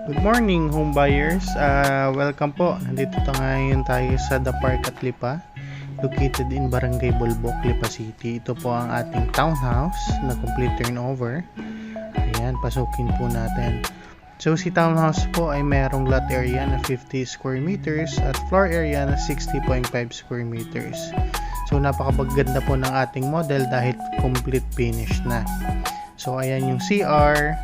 Good morning home buyers, welcome po. Nandito ngayon tayo sa The Park at Lipa, located in Barangay Bolbok, Lipa City. Ito po ang ating townhouse na complete turnover. Ayan, pasukin po natin. So si townhouse po ay merong lot area na 50 square meters at floor area na 60.5 square meters. So napakaganda po ng ating model dahil complete finish na. So ayan yung CR,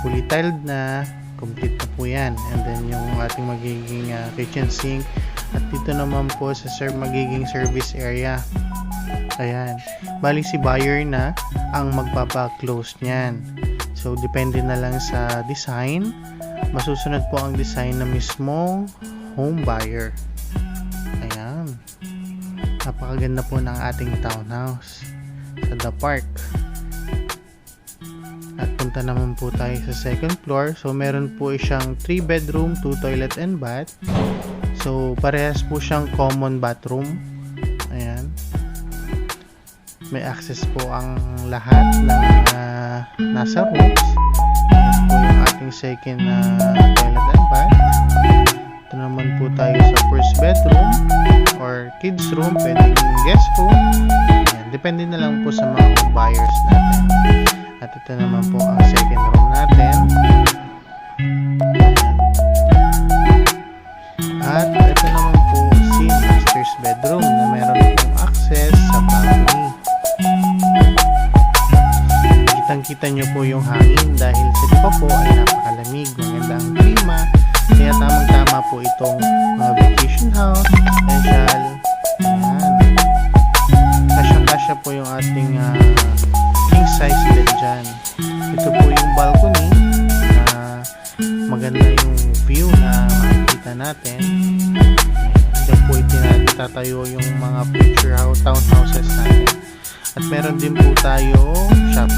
fully tiled na, complete na po yan. And then yung ating magiging kitchen sink. At dito naman po sa magiging service area. Ayan. Bali si buyer na ang magpapa-close niyan. So depende na lang sa design. Masusunod po ang design na mismong home buyer. Ayan. Napakaganda po ng ating townhouse sa The Park. At punta naman po tayo sa second floor. So meron po siyang 3 bedroom, 2 toilet and bath. So parehas po siyang common bathroom. Ayan. May access po ang lahat ng nasa rooms. Ayan po yung ating second toilet and bath. Ito naman po tayo sa first bedroom or kids room, pwedeng guest room. Ayan. Depende na lang po sa mga home buyers natin. At ito naman po ang second room natin. At ito naman po si master's bedroom na meron pong access sa balcony. Kitang-kita nyo po yung hangin dahil sa Lipa po ay napakalamig. Maganda ang klima. Kaya tamang-tama po itong mga vacation house, residential. Ayan. Kasya-kasya po yung ating king size bed dyan. Ito po yung balcony na maganda yung view na makikita natin. Diyan po itatayo yung mga future townhouses natin. At meron din po tayo shop